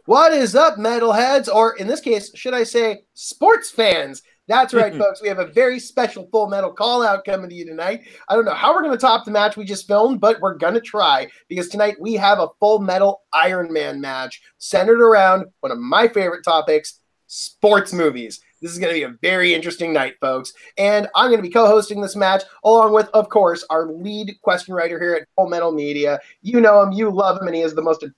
What is up, metalheads? Or in this case, should I say sports fans? That's right, folks. We have a very special Full Metal call-out coming to you tonight. I don't know how we're going to top the match we just filmed, but we're going to try because tonight we have a Full Metal Iron Man match centered around one of my favorite topics, sports movies. This is going to be a very interesting night, folks. And I'm going to be co-hosting this match along with, of course, our lead question writer here at Full Metal Media. You know him, you love him, and he is the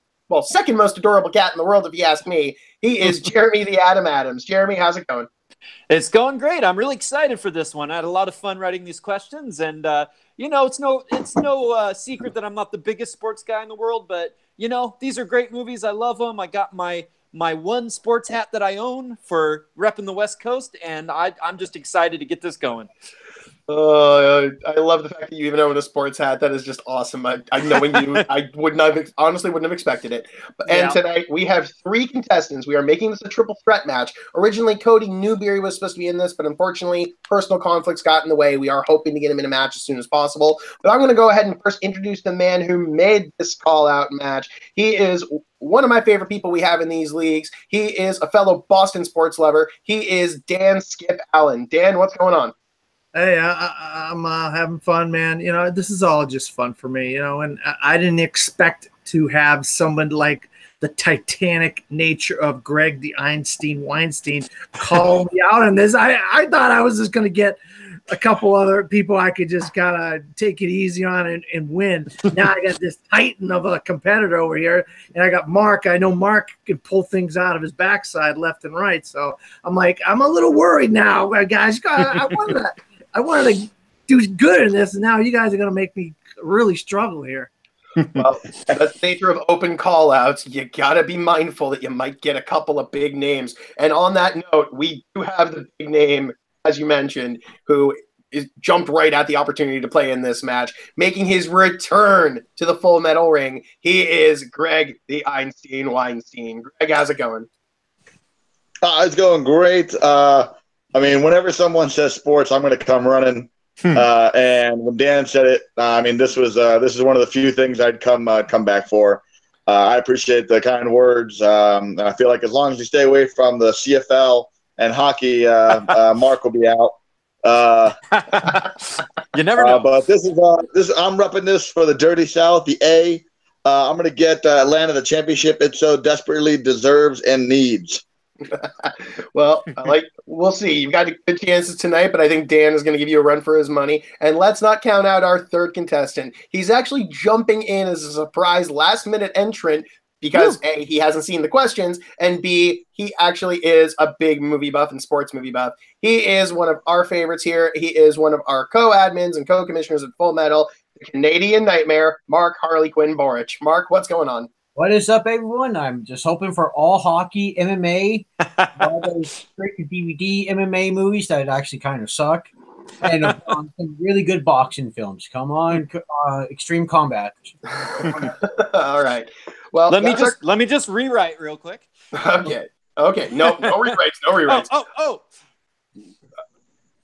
second most adorable cat in the world, if you ask me. He is Jeremy the Atom Adams. Jeremy, how's it going? It's going great. I'm really excited for this one. I had a lot of fun writing these questions, and it's no secret that I'm not the biggest sports guy in the world, but these are great movies. I love them. I got my one sports hat that I own for repping the West Coast, and I'm just excited to get this going. I love the fact that you even own a sports hat. That is just awesome. I knowing you, I honestly wouldn't have expected it. And tonight we have 3 contestants. We are making this a triple threat match. Originally, Cody Newberry was supposed to be in this, but unfortunately, personal conflicts got in the way. We are hoping to get him in a match as soon as possible. But I'm going to go ahead and first introduce the man who made this call-out match. He is one of my favorite people we have in these leagues. He is a fellow Boston sports lover. He is Dan Skip Allen. Dan, what's going on? Hey, I'm having fun, man. This is all just fun for me, and I didn't expect to have someone like the titanic nature of Greg the Weinstein call me out on this. I thought I was just going to get a couple other people I could just kind of take it easy on and win. Now I got this titan of a competitor over here, and I got Mark. I know Mark can pull things out of his backside left and right, so I'm a little worried now, guys. I wanted to do good in this, and now you guys are going to make me really struggle here. Well, that's the nature of open call-outs. You got to be mindful that you might get a couple of big names. And on that note, we do have the big name, as you mentioned, who jumped right at the opportunity to play in this match, making his return to the Full Metal ring. He is Greg the Weinstein. Greg, how's it going? It's going great. Whenever someone says sports, I'm going to come running. And when Dan said it, this is one of the few things I'd come back for. I appreciate the kind words. And I feel like as long as you stay away from the CFL and hockey, Mark will be out. You never know. But this is I'm repping this for the Dirty South, the A. I'm going to get Atlanta the championship it so desperately deserves and needs. Well, we'll see. You've got good chances tonight, but I think Dan is going to give you a run for his money. And let's not count out our third contestant. He's actually jumping in as a surprise last-minute entrant because A, he hasn't seen the questions, and B, he actually is a big movie buff and sports movie buff. He is one of our favorites here. He is one of our co-admins and co-commissioners at Full Metal, the Canadian Nightmare, Mark Harley Quinn Borich. Mark, what's going on? What is up, everyone? I'm just hoping for all hockey, MMA, all those straight-to-DVD MMA movies that actually kind of suck, and some really good boxing films. Come on, Extreme Combat. All right. Well, let me just rewrite real quick. Okay. No rewrites. Oh.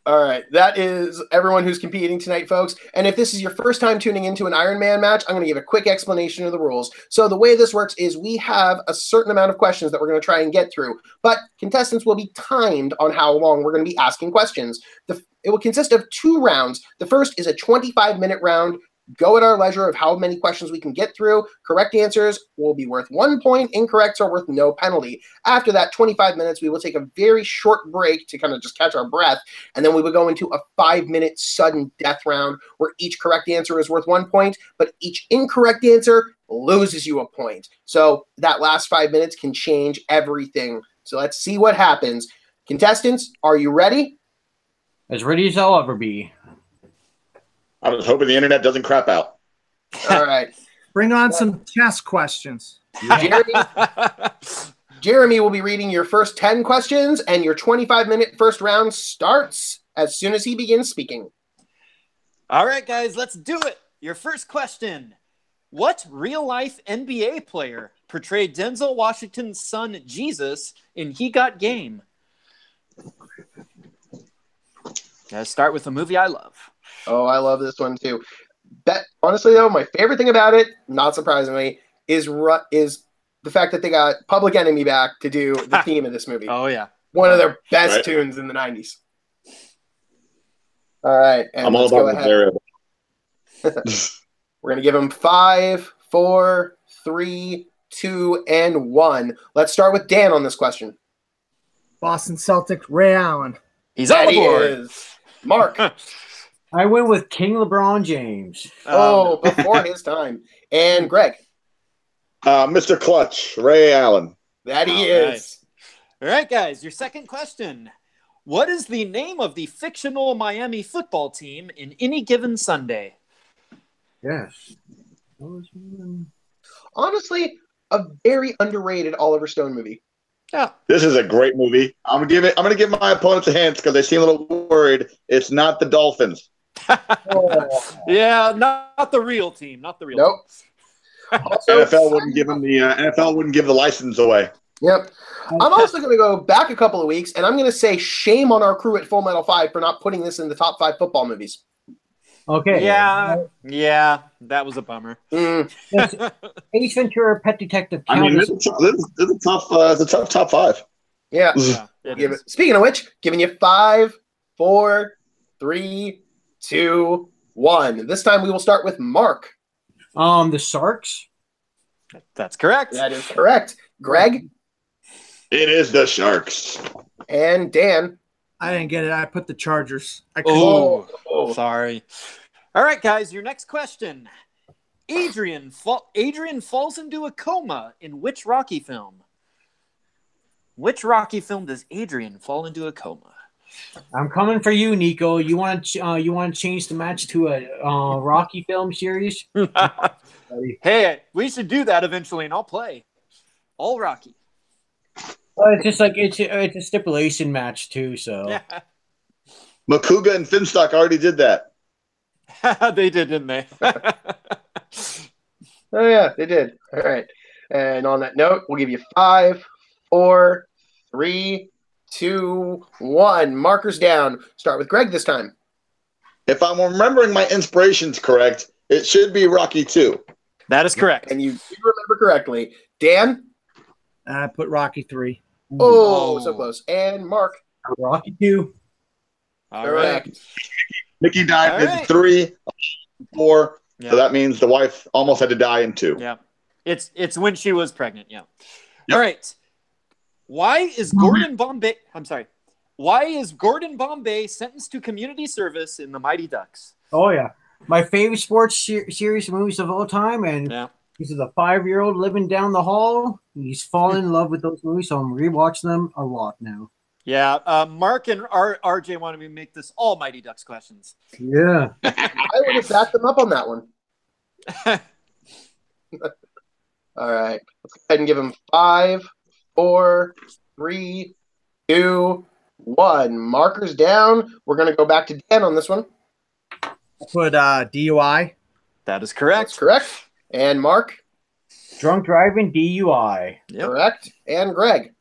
All right, that is everyone who's competing tonight, folks. And if this is your first time tuning into an Iron Man match, I'm going to give a quick explanation of the rules. So the way this works is we have a certain amount of questions that we're going to try and get through, but contestants will be timed on how long we're going to be asking questions. It will consist of 2 rounds. The first is a 25-minute round. Go at our leisure of how many questions we can get through. Correct answers will be worth 1 point. Incorrects are worth no penalty. After that 25 minutes, we will take a very short break to kind of just catch our breath. And then we will go into a 5-minute sudden death round where each correct answer is worth 1 point, but each incorrect answer loses you a point. So that last 5 minutes can change everything. So let's see what happens. Contestants, are you ready? As ready as I'll ever be. I was hoping the internet doesn't crap out. All right. Bring on some test questions. Jeremy will be reading your first 10 questions, and your 25-minute first round starts as soon as he begins speaking. All right, guys, let's do it. Your first question. What real-life NBA player portrayed Denzel Washington's son, Jesus, in He Got Game? Gotta start with a movie I love. Oh, I love this one too. Honestly, though, my favorite thing about it, not surprisingly, is the fact that they got Public Enemy back to do the theme of this movie. Oh yeah, one of their best Right. tunes in the 90s. All right, and I'm all let's go about ahead. this We're gonna give them 5, 4, 3, 2, and 1. Let's start with Dan on this question. Boston Celtics, Ray Allen. he's on That the he board. is. Mark. I went with King LeBron James. Oh, before his time. And Greg. Mr. Clutch, Ray Allen. That he All right. is. All right, guys, your second question. What is the name of the fictional Miami football team in Any Given Sunday? Yes. Honestly, a very underrated Oliver Stone movie. Yeah. This is a great movie. I'm gonna give my opponents a hint because they seem a little worried. It's not the Dolphins. Yeah, not the real team. Not the real Nope. team. Also, NFL wouldn't give them the NFL wouldn't give the license away. Yep. I'm also going to go back a couple of weeks, and I'm going to say shame on our crew at Full Metal 5 for not putting this in the top 5 football movies. Okay. Yeah, that was a bummer. Mm. Yes, Ace Ventura, Pet Detective. I mean, Count this is a tough, it's a tough top 5. Yeah. Yeah, it is. Speaking of which, giving you 5, 4, 3, 2, 1. This time we will start with Mark. The Sarks. That's correct. That is correct. Greg It is the Sharks. and Dan. I didn't get it. I put the Chargers. I couldn't. Oh, sorry. All right, guys, your next question. Adrian falls into a coma in which Rocky film? Which Rocky film does Adrian fall into a coma? I'm coming for you, Nico. You want to change the match to a Rocky film series? Hey, we should do that eventually, and I'll play. All Rocky. Well, it's just like it's a stipulation match too. So Makuga and Finstock already did that. They did, didn't they? Oh, yeah, they did. All right. And on that note, we'll give you 5, 4, 3, 2, 1. Markers down. Start with Greg this time. If I'm remembering my inspirations correct, it should be Rocky 2. That is correct. And you do remember correctly. Dan? I put Rocky 3. Oh, so close. And Mark? Rocky 2. All Correct. right. Mickey died All in right. 3, 4, Yeah. so that means the wife almost had to die in 2. Yeah. It's when she was pregnant, yeah. Yep. All right. Why is Gordon Bombay sentenced to community service in The Mighty Ducks? Oh yeah, my favorite sports series movies of all time, and Yeah. this is a 5-year-old living down the hall. He's fallen in love with those movies, so I'm rewatching them a lot now. Yeah. Mark and RJ wanted me to make this all Mighty Ducks questions. Yeah. I would have backed them up on that one. All right. Let's go ahead and give him 5, 4, 3, 2, 1. Markers down. We're going to go back to Dan on this one. I put DUI. That is That's correct. correct. And Mark? Drunk driving, DUI. Yep. Correct. And Greg?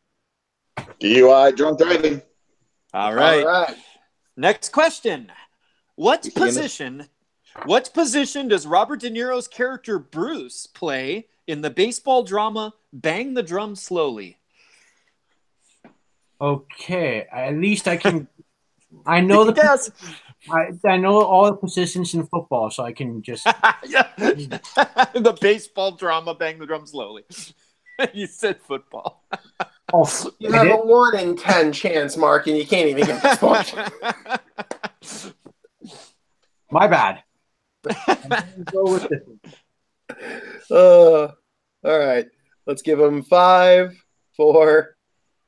DUI, drunk driving. All right. All right. Next question. What You seeing position does Robert De Niro's character Bruce play in the baseball drama Bang the Drum Slowly? Okay, at least I can. I know the. Yes. I know all the positions in football, so I can just. Yeah. The baseball drama Bang the Drum Slowly. You said football. Oh, You I have did? a 1 in 10 chance, Mark, and you can't even get this point. My bad. I'm gonna go with this one. All right. Let's give him 5, 4,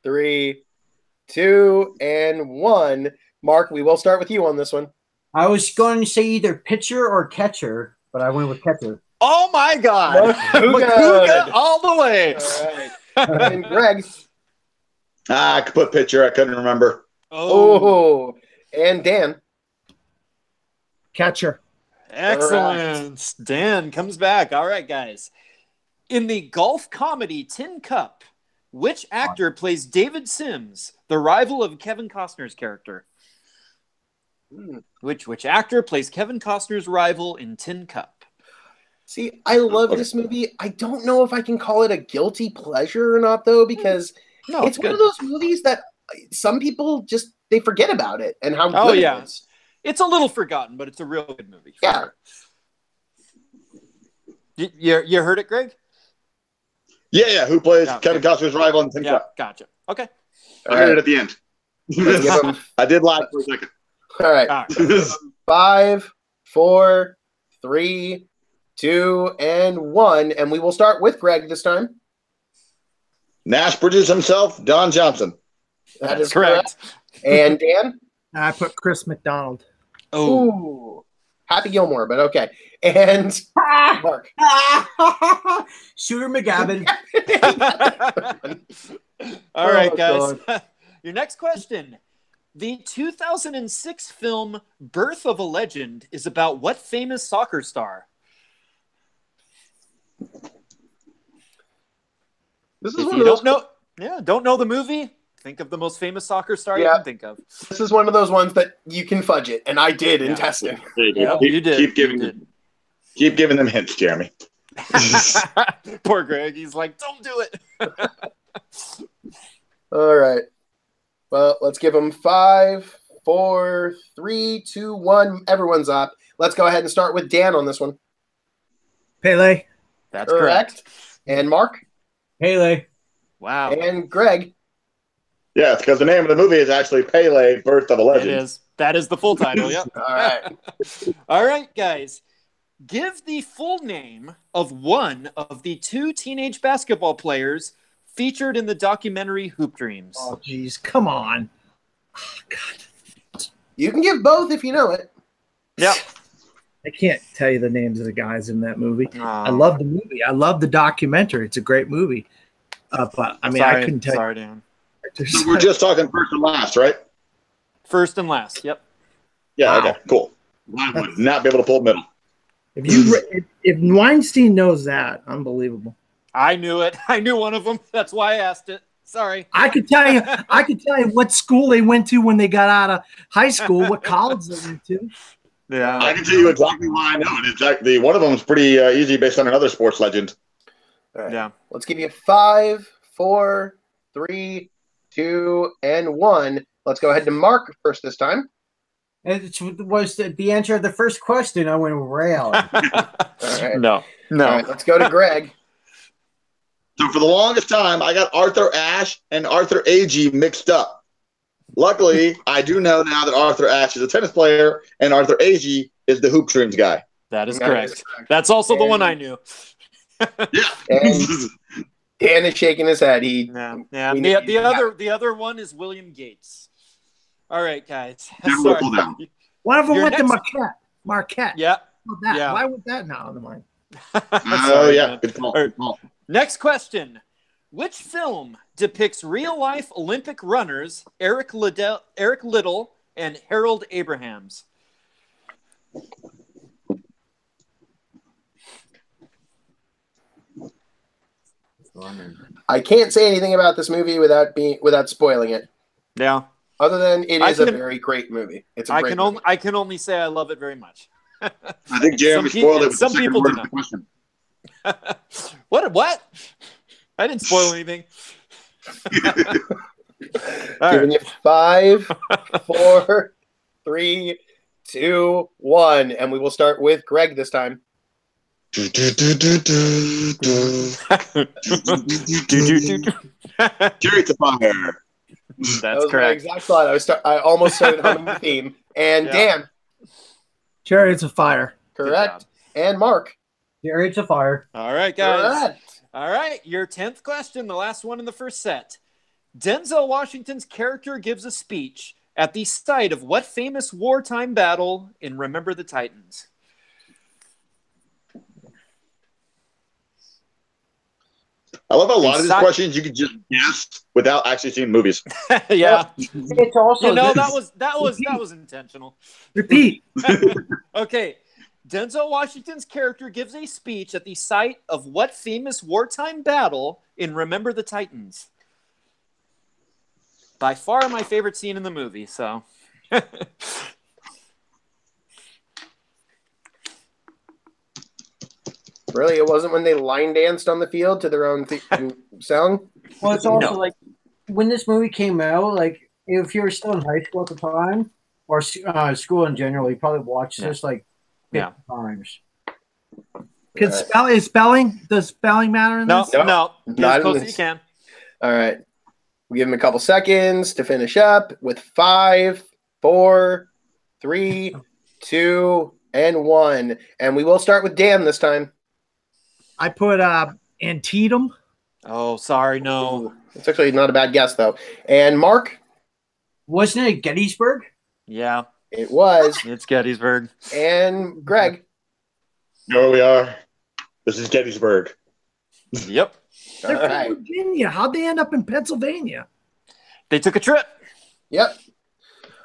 3, 2, and 1. Mark, we will start with you on this one. I was going to say either pitcher or catcher, but I went with catcher. Oh my God. Makuga. Makuga all the way. All right. And Greg. I could put pitcher. I couldn't remember. Oh. And Dan. Catcher. Excellent. Dan comes back. All right, guys. In the golf comedy Tin Cup, which actor plays David Sims, the rival of Kevin Costner's character? Which actor plays Kevin Costner's rival in Tin Cup? See, I love Okay. this movie. I don't know if I can call it a guilty pleasure or not, though, because No, it's one of those movies that some people just they forget about it and how good it is. It's a little forgotten, but it's a real good movie. Yeah. Sure. You heard it, Greg? Yeah. Who plays Okay. Kevin Costner's rival in Tin Yeah, Cup? gotcha. Okay. I heard it at the end. Let's give him, I did lie for a second. all right. All right. 5, 4, 3, 2, and 1. And we will start with Greg this time. Nash Bridges himself, Don Johnson. That is correct. And Dan? I put Chris McDonald. Oh, Ooh. Happy Gilmore, but okay. And Mark. Shooter McGavin. all right, Oh, guys. Your next question. The 2006 film Birth of a Legend is about what famous soccer star? This is If one you of those. don't know the movie, think of the most famous soccer star you Yeah. can think of. This is one of those ones that you can fudge it, and I did in Yeah. testing. There you go. Yeah, you did. Keep giving, You did. keep giving them hints, Jeremy. Poor Greg. He's like, don't do it. All right. Well, let's give them 5, 4, 3, 2, 1. Everyone's up. Let's go ahead and start with Dan on this one. Pele. That's correct. And Mark Haley. Wow. and Greg. Yeah, because the name of the movie is actually Pele, Birth of a It Legend. is. That is the full title. Yep. All right. All right, guys. Give the full name of one of the 2 teenage basketball players featured in the documentary Hoop Dreams. Oh, geez. Come on. Oh, God. You can give both if you know it. Yep. I can't tell you the names of the guys in that movie. Oh. I love the movie. I love the documentary. It's a great movie. But I mean, I couldn't tell Sorry, Dan. you. So we're just talking first and last, right? First and last. Yep. Yeah, Wow. okay, cool. I would not be able to pull middle. If Weinstein knows that, unbelievable. I knew it. I knew one of them. That's why I asked it. Sorry. I could tell you what school they went to when they got out of high school, what college they went to. Yeah. I can tell you exactly why I know it. Exactly. One of them is pretty easy based on another sports legend. All right. Yeah. Let's give you 5, 4, 3, 2, and 1. Let's go ahead to Mark first this time. It was the answer of the first question. I went rail. All right. No. All right. Let's go to Greg. So for the longest time, I got Arthur Ashe and Arthur Agee mixed up. Luckily, I do know now that Arthur Ashe is a tennis player and Arthur Agee is the Hoop Dreams guy. That is That correct. is correct. That's also the And- one I knew. Yeah. And Dan is shaking his head. Yeah. Yeah. We The, need- the other one is William Gates. All right, guys. Never Sorry. pull down. One of them Your went to next- Marquette. Yeah. How about that? Yeah. Why would that not on the mind? Oh, Sorry, yeah. man. Good call. All right. Good call. Next question. Which film depicts real-life Olympic runners Eric Little and Harold Abrahams? I can't say anything about this movie without spoiling it. Yeah. Other than it I is a can- very great movie. It's a I great can movie. only say I love it very much. I think Jeremy Some spoiled it with some the second people word do of the question. What? I didn't spoil anything. All Giving right. you 5, 4, 3, 2, 1, and we will start with Greg this time. Chariots of Fire. That That's was my correct. exact thought. I almost started humming the theme. And Yeah. Dan, Chariots of Fire. correct. job. And Mark, Chariots of Fire. All right, guys. correct. All right, your 10th question, the last one in the first set. Denzel Washington's character gives a speech at the site of what famous wartime battle in Remember the Titans? I love how a lot of these Inside- questions you can just guess without actually seeing movies. Yeah. It's also You know, this. that was intentional. Repeat. Okay. Denzel Washington's character gives a speech at the site of what famous wartime battle in Remember the Titans? By far my favorite scene in the movie, so. Really? It wasn't when they line danced on the field to their own sound? Well, it's also No. like when this movie came out, like if you were still in high school at the time or school in general, you probably watched this like 50 times. Does spelling matter in No, this? no. Get Not as in close as this. you can. All right. We give him a couple seconds to finish up with 5, 4, 3, 2, and 1. And we will start with Dan this time. I put Antietam. Oh, sorry, no. Ooh, it's actually not a bad guess, though. And Mark? Wasn't it Gettysburg? Yeah, It was. it's Gettysburg. And Greg? Here we are. This is Gettysburg. Yep. All They're right. from Virginia. How'd they end up in Pennsylvania? They took a trip. Yep.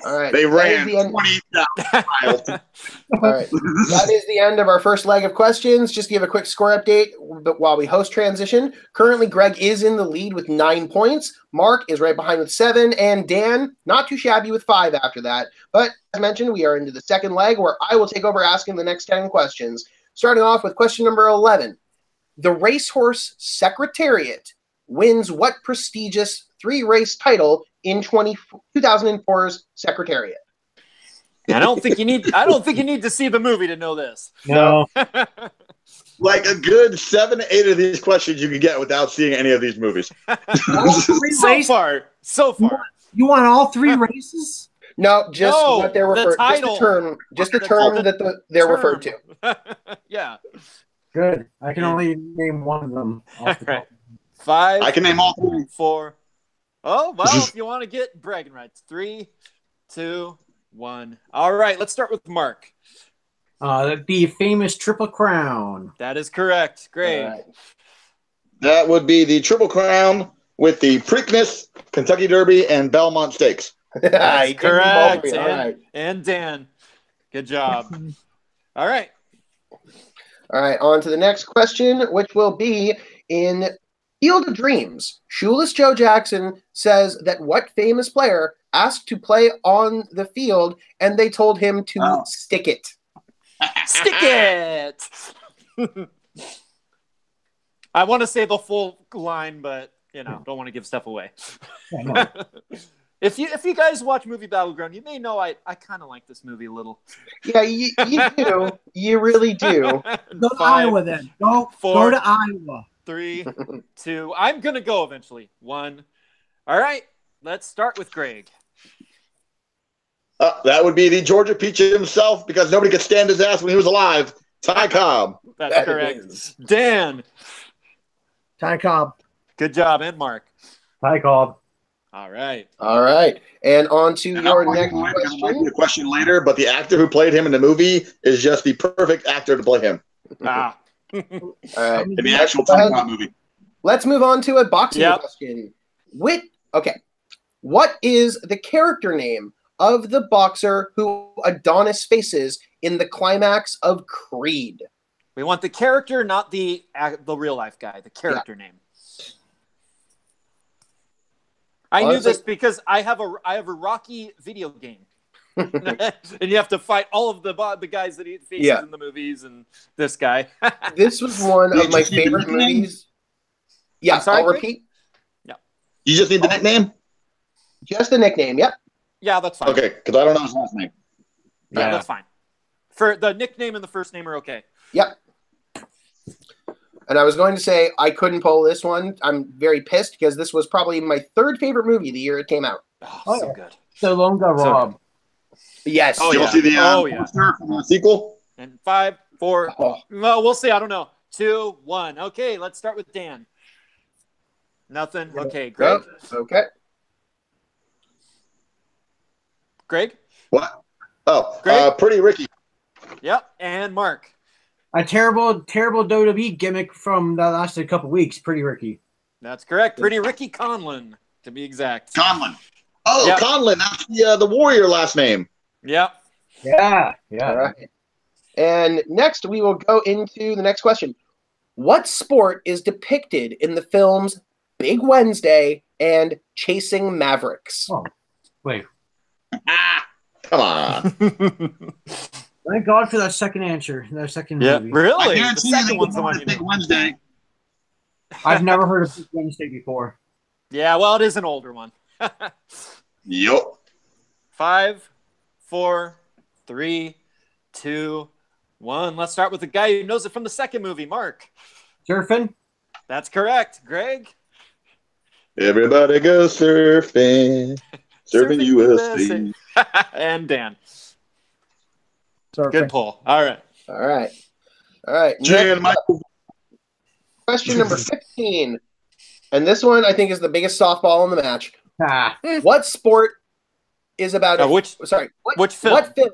All right. They That ran is the end. 20,000 miles. All right. That is the end of our first leg of questions. Just to give a quick score update while we host transition. Currently, Greg is in the lead with 9 points. Mark is right behind with 7. And Dan, not too shabby with 5 after that. But as mentioned, we are into the second leg where I will take over asking the next 10 questions. Starting off with question number 11. The Racehorse Secretariat wins what prestigious 3-race title in 2004's Secretariat? I don't think you need to see the movie to know this. No. Like a good 7 to 8 of these questions you can get without seeing any of these movies. So far. You want all 3 races? No, just No, what they're the referred. title. Just the term that they're referred to. Yeah. Good. I can only name one of them. Off the top. 5. I can name all 3. 4. Oh, well, if you want to get bragging rights. 3, 2, 1. All right, let's start with Mark. The famous Triple Crown. That is correct. Great. All right. That would be the Triple Crown with the Preakness, Kentucky Derby, and Belmont Stakes. That's He did them all correct. three. All right. And Dan. Good job. All right. All right, on to the next question, which will be in Field of Dreams. Shoeless Joe Jackson says that what famous player asked to play on the field and they told him to stick it? Stick it. I want to say the full line, but don't want to give stuff away. Yeah, no. If you guys watch Movie Battleground, you may know I kind of like this movie a little. Yeah, you do. You really do. Go to 5, Iowa then. Go 4, to Iowa. 3, 2. I'm gonna go eventually. 1. All right. Let's start with Greg. That would be the Georgia Peach himself, because nobody could stand his ass when he was alive. Ty Cobb. That's That correct. is. Dan. Ty Cobb. Good job, and Mark. Hi, Cobb. All right. All right, and on to And your I'm next might be question. a question later, but the actor who played him in the movie is just the perfect actor to play him Ah. All right, in the actual Go Ty ahead. Cobb movie. let's move on to a boxing Yep. question. What is the character name of the boxer who Adonis faces in the climax of Creed? We want the character, not the real life guy. The character name. I knew Honestly- this because I have a Rocky video game, and you have to fight all of the guys that he faces Yeah. in the movies, and this guy. This was one Did of my you see the favorite nickname? movies. Yeah, I'm sorry, I'll Greg? repeat. You just need the nickname? Just the nickname. Yep. Yeah, that's fine. Okay, because I don't know his last name. Yeah, that's fine. For the nickname and the first name are okay. Yep. And I was going to say I couldn't pull this one. I'm very pissed because this was probably my 3rd favorite movie the year it came out. Oh, so good. Stallone got So- robbed. Yes. Oh, You yeah. will see the Oh, yeah. poster for the sequel? And 5, 4. Oh. Well, we'll see. I don't know. 2, 1. Okay, let's start with Dan. Nothing. Okay, Greg. Oh, okay. Greg. What? Oh, Greg? Pretty Ricky. Yep. And Mark. A terrible WWE gimmick from that lasted a couple weeks. Pretty Ricky. That's correct. Pretty Ricky Conlon, to be exact. Conlon. Oh, Yep. Conlon. That's the Warrior last name. Yep. Yeah. All right. And next, we will go into the next question. What sport is depicted in the films Big Wednesday and Chasing Mavericks? Oh, wait. Come on. Thank God for that second answer. That second Yeah, movie. I really. The guarantee you second they one's the know one it's you Big know. Wednesday. I've never heard of Big Wednesday before. Yeah, well, it is an older one. Yup. 5, 4, 3, 2, 1. Let's start with the guy who knows it from the second movie, Mark. Surfing? That's correct. Greg? Everybody go surfing. Surfing USA. And Dan. Surfing. Good pull. All right. All right. All right. Jan, Next, question number 15. And this one I think is the biggest softball in the match. Ah, What sport is about Which film? Which film? What film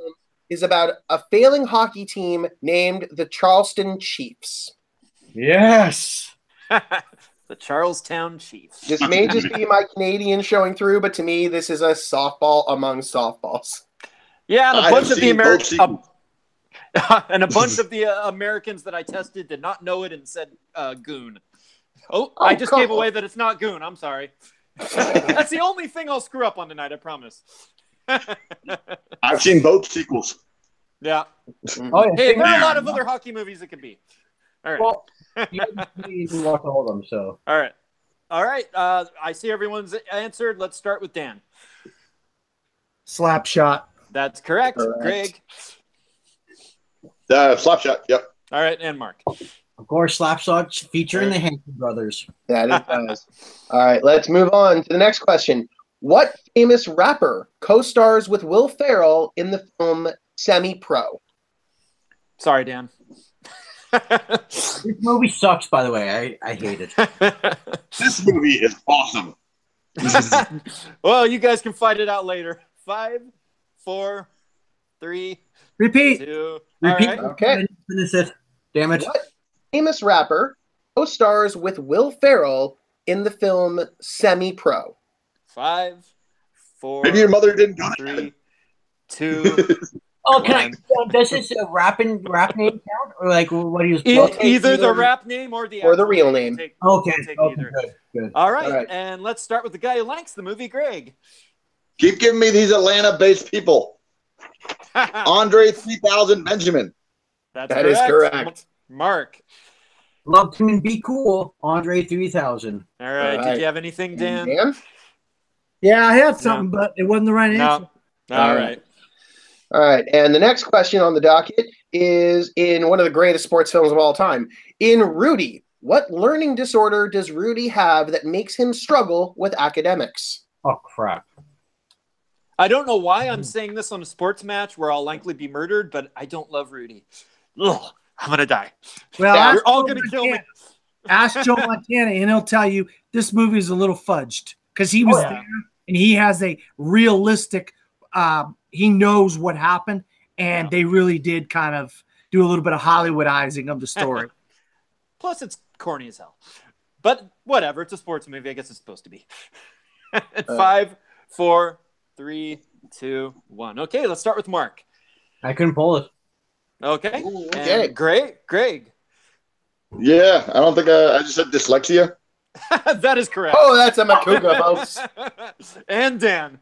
is about a failing hockey team named the Charleston Chiefs? yes. The Charlestown Chiefs. This may just be my Canadian showing through, but to me, this is a softball among softballs. Yeah, and a I bunch have of the seen both Americans sequels. and a bunch of the Americans that I tested did not know it and said goon. Oh, I just come gave on. away that it's not goon. I'm sorry. That's the only thing I'll screw up on tonight, I promise. I've seen both sequels. Yeah. Oh, yeah. Hey, there are a lot of other hockey movies it could be. All right. Well, you didn't watch all of them, so. All right. All right. I see everyone's answered. Let's start with Dan. Slap shot. That's correct. Correct. Greg. Slapshot. Yep. All right. And Mark. Of course, Slapshot featuring the Hanson brothers. That it does. All right, let's move on to the next question. What famous rapper co-stars with Will Ferrell in the film Semi-Pro? Sorry, Dan. This movie sucks, by the way. I hate it. This movie is awesome. Well, you guys can fight it out later. 5, 4, 3, Repeat. 2. Repeat. All right. Okay. Finish it. Damn it. What famous rapper co-stars with Will Ferrell in the film Semi-Pro? 5, 4, Maybe your mother didn't go to 3, 2. Oh, can I? Does this rap name count, or like what do you? Either the rap name or the Or the actual real name. Take Okay. either. Good. All right, All right. and let's start with the guy who likes the movie, Greg. Keep giving me these Atlanta-based people. Andre 3000 Benjamin. That is correct. Mark. Love him and be cool, Andre 3000. All right. All right. Did you have anything, Dan? Dan? Yeah, I had something, but it wasn't the right answer. No. All right. All right, and the next question on the docket is in one of the greatest sports films of all time. In Rudy, what learning disorder does Rudy have that makes him struggle with academics? Oh crap! I don't know why I'm saying this on a sports match where I'll likely be murdered, but I don't love Rudy. Ugh, I'm gonna die. Well, Yeah, ask You're all Joe gonna kill me. Montana- Ask Joe Montana, and he'll tell you this movie is a little fudged because he was Oh, yeah. there and he has a realistic. He knows what happened, and they really did kind of do a little bit of Hollywoodizing of the story. Plus, it's corny as hell. But whatever. It's a sports movie. I guess it's supposed to be. 5, 4, 3, 2, 1. Okay, let's start with Mark. I couldn't pull it. Okay. Ooh, okay. And Greg. Yeah, I don't think I just said dyslexia. That is correct. Oh, that's a Makuga, folks. And Dan.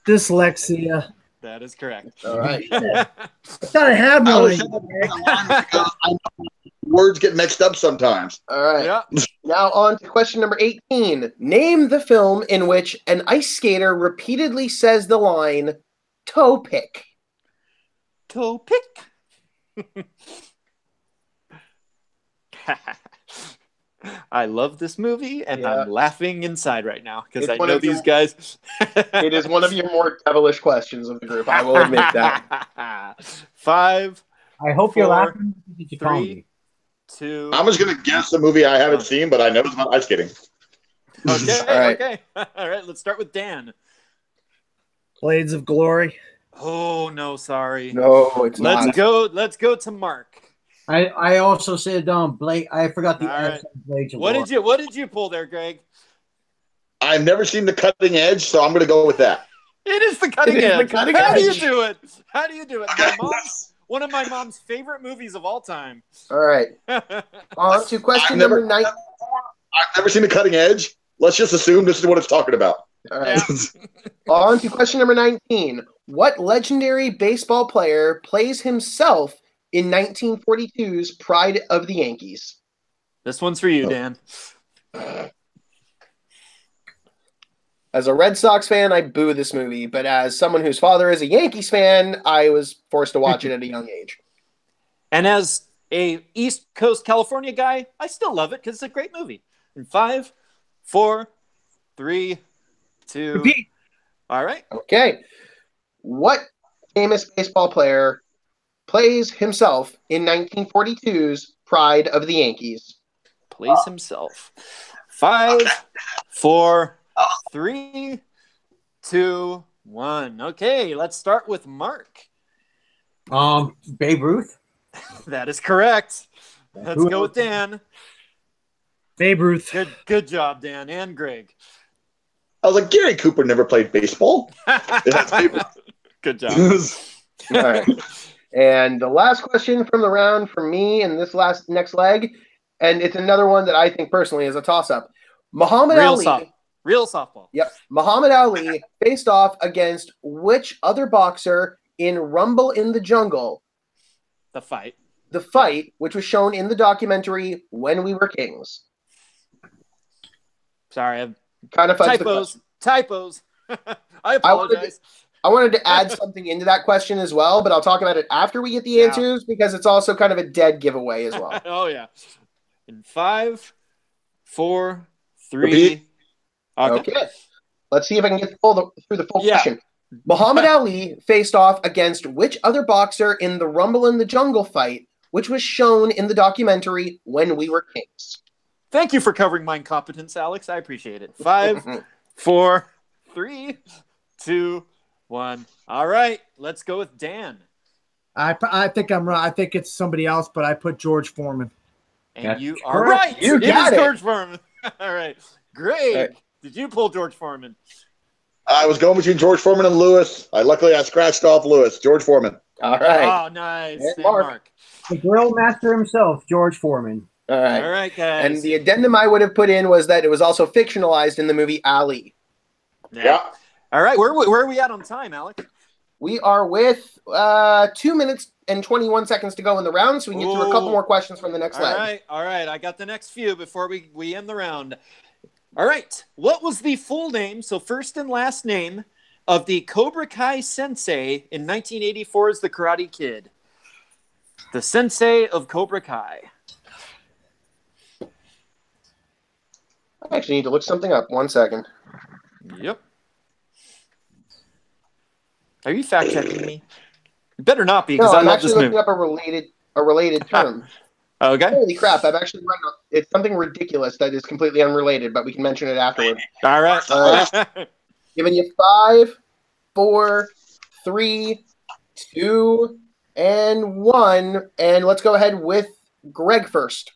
Dyslexia. That is correct. All right. I thought I had I one. was saying that because I know words get mixed up sometimes. All right. Yeah. Now on to question number 18. Name the film in which an ice skater repeatedly says the line, toe pick. Toe pick. I love this movie, and Yeah. I'm laughing inside right now because It's I one know of your- these guys. It is one of your more devilish questions of the group. I will admit that. 5, I hope you're 4, laughing because you called 3, me. 2. I'm just going to guess a movie I haven't seen, but I know it's about ice skating. Okay. All right. Okay. All right. Let's start with Dan. Blades of Glory. Oh no, sorry. No, it's Let's not. go. Let's go to Mark. I also said Blade. I forgot the All right. S on Blades of What Glory. did you pull there, Greg? I've never seen The Cutting Edge, so I'm going to go with that. It is the cutting It is the edge. cutting How do you edge. do it? How do you do it? One of my mom's favorite movies of all time. All right. On to question I've never- number 9. I've never seen The Cutting Edge. Let's just assume this is what it's talking about. All right. On to question number 19. What legendary baseball player plays himself in 1942's Pride of the Yankees? This one's for you, Dan. As a Red Sox fan, I boo this movie, but as someone whose father is a Yankees fan, I was forced to watch it at a young age. And as a East Coast California guy, I still love it because it's a great movie. In 5, 4, 3, 2. Repeat. All right. Okay. What famous baseball player plays himself in 1942's Pride of the Yankees? Plays himself. 5, 4, 3, 2, 1. Okay, let's start with Mark. Babe Ruth. That is correct. Let's go with Dan. Babe Ruth. Good job, Dan and Greg. I was like, Gary Cooper never played baseball. Good job. All right. And the last question from the round for me in this next leg, and it's another one that I think personally is a toss-up. Muhammad Ali. Real softball. Yep. Muhammad Ali faced off against which other boxer in Rumble in the Jungle? The fight. The fight, which was shown in the documentary When We Were Kings. Sorry, I've Kind of fudged typos. I apologize. I wanted to add something into that question as well, but I'll talk about it after we get the answers because it's also kind of a dead giveaway as well. Oh, yeah. In 5, 4, 3. Okay. Let's see if I can get through the full Yeah. question. Muhammad Ali faced off against which other boxer in the Rumble in the Jungle fight, which was shown in the documentary When We Were Kings? Thank you for covering my incompetence, Alex. I appreciate it. 5, 4, 3, 2, 1. All right, let's go with Dan. I think I'm right. I think it's somebody else, but I put George Foreman. And That's you are correct. right. You got it. George Foreman. All right. Greg, All right. did you pull George Foreman? I was going between George Foreman and Lewis. Luckily, I scratched off Lewis. George Foreman. All right. Oh, nice. And And Mark. The grill master himself, George Foreman. All right. All right, guys. And the addendum I would have put in was that it was also fictionalized in the movie Ali. Yeah. All right, where are we at on time, Alex? We are with 2 minutes and 21 seconds to go in the round, so we can get through a couple Ooh. more questions from the next leg. All right. I got the next few before we end the round. All right. What was the full name, so first and last name, of the Cobra Kai sensei in 1984's The Karate Kid? The sensei of Cobra Kai. I actually need to look something up. 1 second. Yep. Are you fact checking me? You better not be, because No, I I'm love actually this looking movie. up a related term. Okay. Holy crap! I've actually run. It's something ridiculous that is completely unrelated, but we can mention it afterward. All right. Giving you 5, 4, 3, 2, and 1, and let's go ahead with Greg first.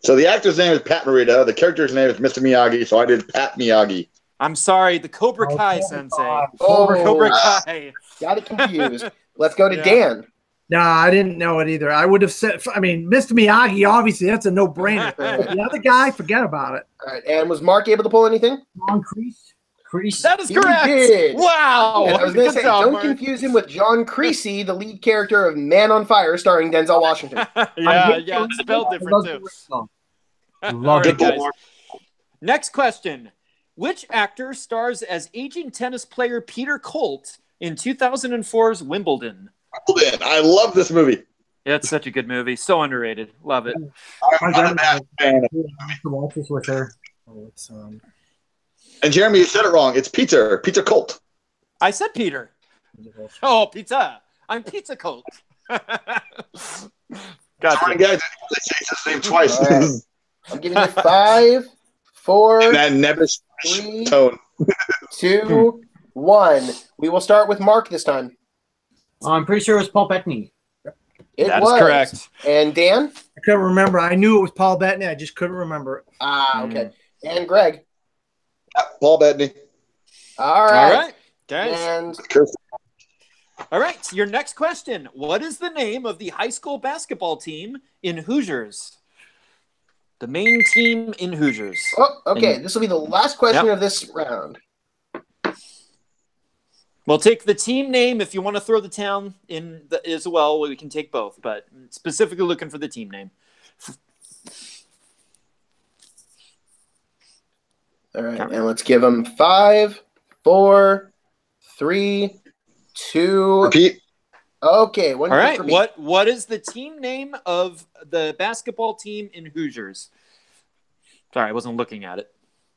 So the actor's name is Pat Morita. The character's name is Mr. Miyagi. So I did Pat Miyagi. I'm sorry, the Cobra Kai Oh, sensei. Oh, Cobra Kai. got it confused. Let's go to Yeah. Dan. No, I didn't know it either. I would have said, I mean, Mr. Miyagi, obviously, that's a no-brainer. The other guy, forget about it. All right, and was Mark able to pull anything? John Crease. That is You correct. did. Wow. And I was going to Good say, job, don't Mark. confuse him with John Creasy, the lead character of Man on Fire, starring Denzel Washington. yeah, it's spelled different too. All Love right, it. guys. Next question. Which actor stars as aging tennis player Peter Colt in 2004's Wimbledon? I love this movie. Yeah, it's such a good movie. So underrated. Love it. I'm a bad fan. I have to watch this with her. Oh, it's, And Jeremy, you said it wrong. It's Peter Colt. I said Peter. Oh, pizza. I'm Pizza Colt. Sorry, Gotcha. guys. They say his name twice. All right. I'm giving you 5, 4, And that nebbish 3, tone. 2, 1. We will start with Mark this time. I'm pretty sure it was Paul Bettany. It That is was correct. And Dan? I couldn't remember. I knew it was Paul Bettany. I just couldn't remember it. Okay. And Greg? Paul Bettany. All All right. right, guys. And All right, your next question. What is the name of the high school basketball team in Hoosiers? The main team in Hoosiers. okay, this will be the last question of this round. We'll take the team name. If you want to throw the town in as well, we can take both. But specifically looking for the team name. All right, and let's give them 5, 4, 3, 2. Repeat. Okay. All right. What is the team name of the basketball team in Hoosiers? Sorry, I wasn't looking at it.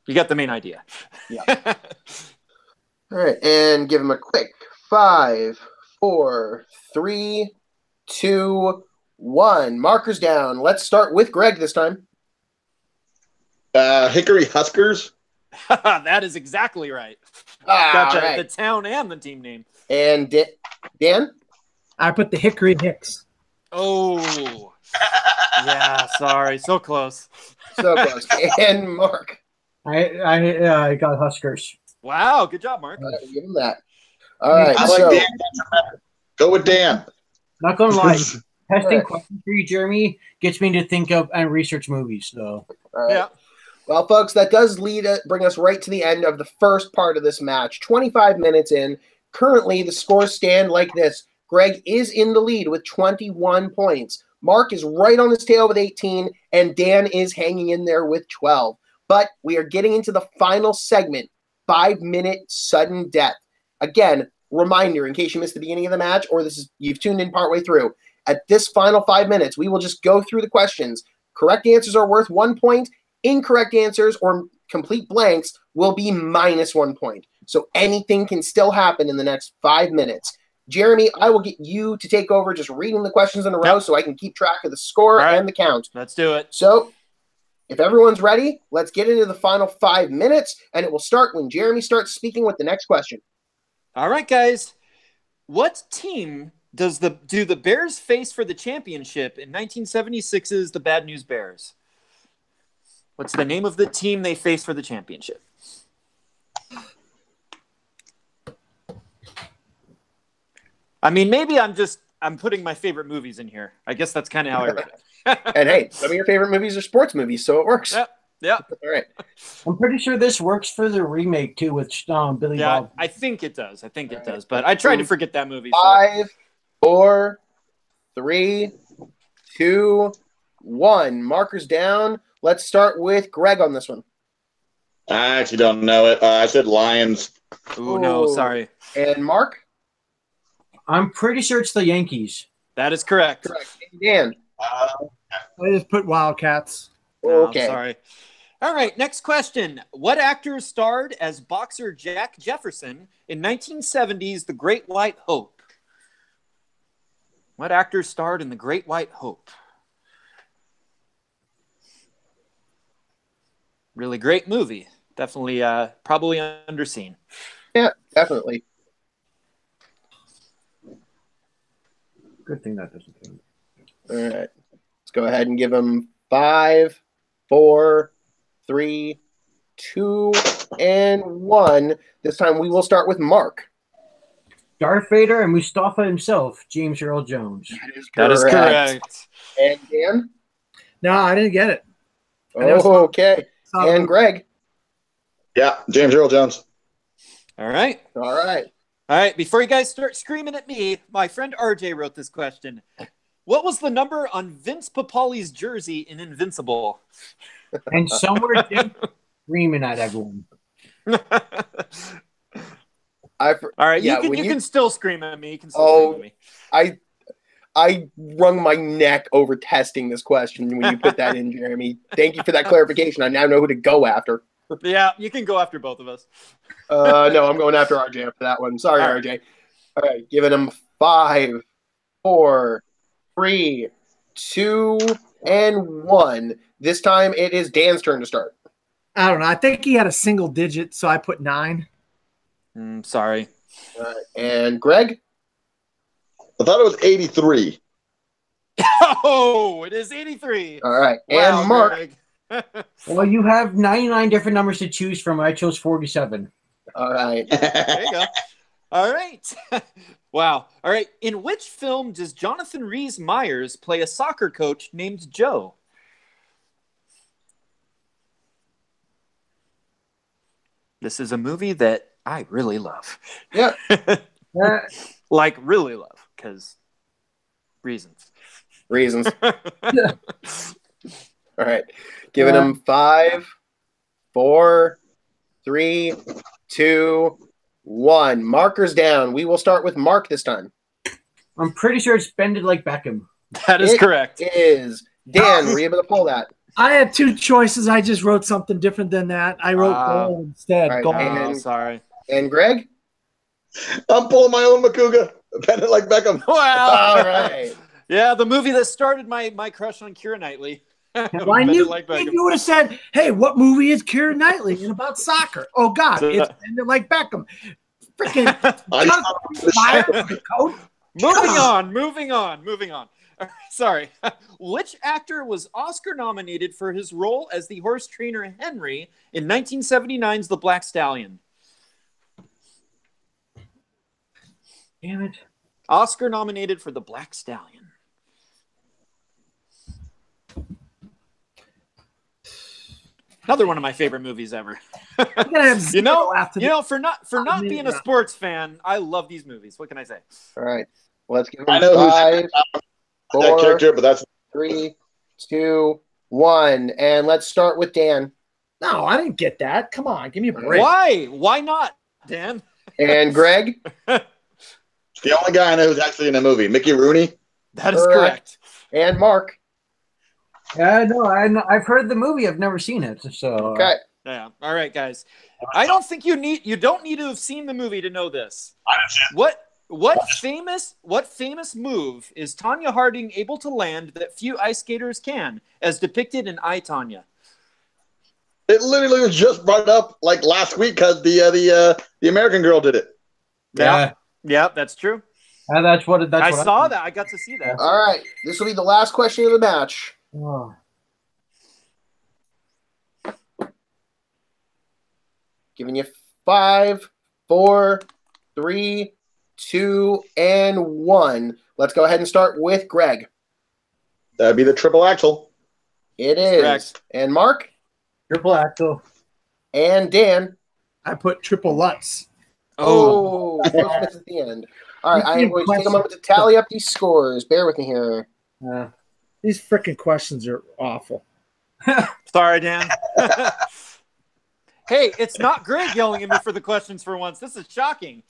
You got the main idea. Yeah. All right, and give them a quick 5, 4, 3, 2, 1. Markers down. Let's start with Greg this time. Hickory Huskers. That is exactly right. Gotcha. Right. The town and the team name. And Dan? I put the Hickory Hicks. Oh. Yeah, sorry. So close. So close. And Mark? I got Huskers. Wow. Good job, Mark. All right, we'll give him that. All right. I like Dan. Go with Dan. Not gonna lie, testing questions for you, Jeremy, gets me to think of and research movies. So All right. Yeah. Well, folks, that does bring us right to the end of the first part of this match. 25 minutes in. Currently, the scores stand like this. Greg is in the lead with 21 points. Mark is right on his tail with 18, and Dan is hanging in there with 12. But we are getting into the final segment, 5-minute sudden death. Again, reminder, in case you missed the beginning of the match or you've tuned in partway through, at this final 5 minutes, we will just go through the questions. Correct answers are worth 1 point. Incorrect answers or complete blanks will be -1 point. So anything can still happen in the next 5 minutes. Jeremy, I will get you to take over just reading the questions in a row so I can keep track of the score and the count. Let's do it. So if everyone's ready, let's get into the final 5 minutes, and it will start when Jeremy starts speaking with the next question. All right, guys. What team do the Bears face for the championship in 1976's The Bad News Bears? What's the name of the team they face for the championship? I mean, maybe I'm putting my favorite movies in here. I guess that's kind of how I read it. And hey, some of your favorite movies are sports movies, so it works. Yeah. All right. I'm pretty sure this works for the remake too with Billy Bob. I think it does. But I tried to forget that movie. 5, 4, 3, 2, 1. Markers down. Let's start with Greg on this one. I actually don't know it. I said Lions. Oh, no, sorry. And Mark? I'm pretty sure it's the Yankees. That is correct. Correct. And Dan? I just put Wildcats. No, Okay. Sorry. All right, next question. What actor starred as boxer Jack Jefferson in 1970's The Great White Hope? What actor starred in The Great White Hope? Really great movie. Definitely, probably underseen. Yeah, definitely. Good thing that doesn't count. All right. Let's go ahead and give him 5, 4, 3, 2, and 1. This time we will start with Mark. Darth Vader and Mustafa himself, James Earl Jones. That is correct. And Dan? No, I didn't get it. Oh, okay. And Greg? Yeah, James Earl Jones. All right. All right. All right, before you guys start screaming at me, my friend RJ wrote this question. What was the number on Vince Papali's jersey in Invincible? And somewhere screaming at everyone. All right, yeah, you can still scream at me. You can still scream at me. I wrung my neck over testing this question when you put that in, Jeremy. Thank you for that clarification. I now know who to go after. Yeah, you can go after both of us. No, I'm going after RJ after that one. Sorry, RJ. All right, giving him 5, 4, 3, 2, and 1. This time it is Dan's turn to start. I don't know. I think he had a single digit, so I put 9. Sorry. And Greg? I thought it was 83. Oh, it is 83. All right. Wow, and Mark? Greg. Well, you have 99 different numbers to choose from. I chose 47. All right. There you go. All right. Wow. All right. In which film does Jonathan Rhys-Meyers play a soccer coach named Joe? This is a movie that I really love. Yeah. Like really love, because reasons. Reasons. All right. Giving him 5, 4, 3, 2, 1. Markers down. We will start with Mark this time. I'm pretty sure it's Bend It Like Beckham. That is correct. It is. Dan, were you able to pull that? I had two choices. I just wrote something different than that. I wrote goal instead. Right, Goal. Oh, sorry. And Greg? I'm pulling my own Makuga. Bend It Like Beckham. Wow. All right. Yeah, the movie that started my crush on Keira Knightley. Well, I Bend knew It Like if Beckham. you would have said, "Hey, what movie is Keira Knightley and about soccer?" Oh God, it's Bend It Like Beckham. Freaking Moving on. Sorry. Which actor was Oscar nominated for his role as the horse trainer Henry in 1979's The Black Stallion? Damn it. Oscar nominated for The Black Stallion. Another one of my favorite movies ever. I'm gonna have zero after For not being a sports fan, I love these movies. What can I say? All right. Let's give him I know 5, that 4, character, but that's 3, 2, 1. And let's start with Dan. No, I didn't get that. Come on, give me a break. Why? Why not, Dan? And Greg? it's the only guy I know who's actually in a movie. Mickey Rooney. That is correct. And Mark? Yeah, no, I've heard the movie. I've never seen it. So Okay. Yeah. All right, guys. I don't think you don't need to have seen the movie to know this. I didn't see it. What famous move is Tanya Harding able to land that few ice skaters can, as depicted in I, Tanya? It literally was just brought up like last week because the American Girl did it. Yeah, that's true. that's what I saw that. I got to see that. All right. This will be the last question of the match. Oh. Giving you 5, 4, 3, 2, and 1. Let's go ahead and start with Greg. That'd be the triple axel. It is. Correct. And Mark? Triple Axel. And Dan? I put triple Lutz. Oh, close miss at the end. All right, I am going to take a moment to tally up these scores. Bear with me here. These freaking questions are awful. Sorry, Dan. Hey, it's not Greg yelling at me for the questions for once. This is shocking.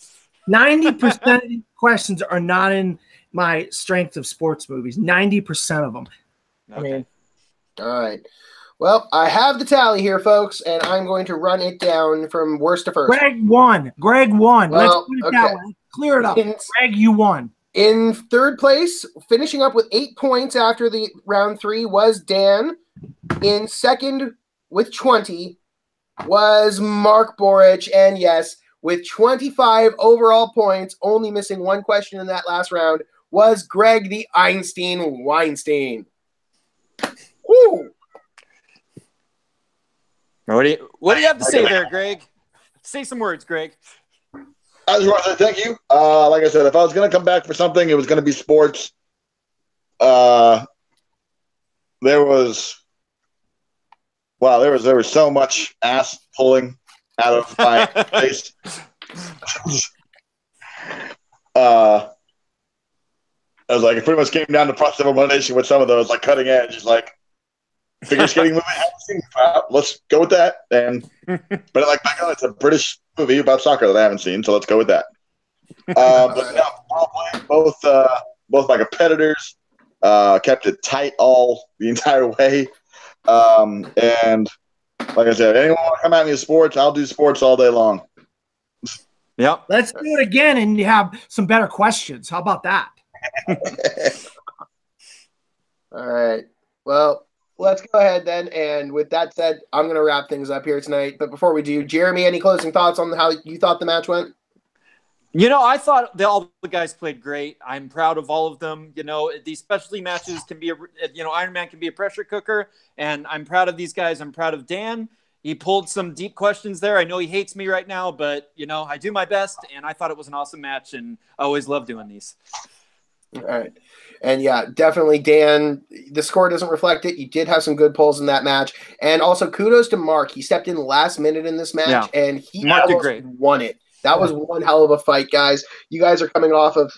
90% of these questions are not in my strength of sports movies. 90% of them. Okay. All right. Well, I have the tally here, folks, and I'm going to run it down from worst to first. Greg won. Well, Let's put it that way. Clear it up. Greg, you won. In third place, finishing up with 8 points after the round 3, was Dan. In second, with 20, was Mark Boric. And yes, with 25 overall points, only missing one question in that last round, was Greg the Einstein Weinstein. Woo! What do you have to say there, Greg? Say some words, Greg. I just want to say thank you. Like I said, if I was going to come back for something, it was going to be sports. There was so much ass pulling out of my face. I was like, it pretty much came down to process of elimination with some of those, like cutting edge, like figure skating movie I haven't seen. Let's go with that. And but like back on, it's a British movie about soccer that I haven't seen, so let's go with that. But no, both my competitors kept it tight all the entire way. And like I said, anyone want to come at me with sports, I'll do sports all day long. Yep. Let's do it again and you have some better questions. How about that? All right. Well, let's go ahead then. And with that said, I'm going to wrap things up here tonight. But before we do, Jeremy, any closing thoughts on how you thought the match went? I thought all the guys played great. I'm proud of all of them. These specialty matches can be Iron Man can be a pressure cooker, and I'm proud of these guys. I'm proud of Dan. He pulled some deep questions there. I know he hates me right now, but I do my best, and I thought it was an awesome match, and I always love doing these. All right. And yeah, definitely, Dan, the score doesn't reflect it. You did have some good pulls in that match. And also kudos to Mark. He stepped in last minute in this match, and he Mark did almost great. won it. That was one hell of a fight, guys. You guys are coming off of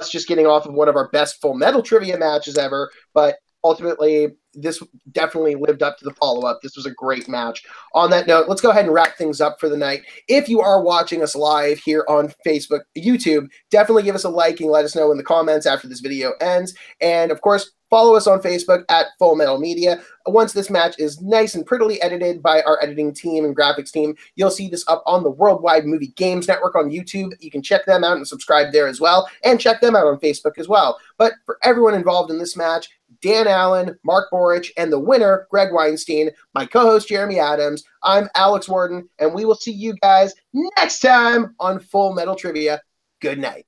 us just getting off of one of our best Full Metal trivia matches ever, but ultimately, this definitely lived up to the follow-up. This was a great match. On that note, let's go ahead and wrap things up for the night. If you are watching us live here on Facebook, YouTube, definitely give us a like and let us know in the comments after this video ends. And, of course, follow us on Facebook at Full Metal Media. Once this match is nice and prettily edited by our editing team and graphics team, you'll see this up on the Worldwide Movie Games Network on YouTube. You can check them out and subscribe there as well, and check them out on Facebook as well. But for everyone involved in this match, Dan Allen, Mark Borich, and the winner, Greg Weinstein, my co-host, Jeremy Adams, I'm Alex Warden, and we will see you guys next time on Full Metal Trivia. Good night.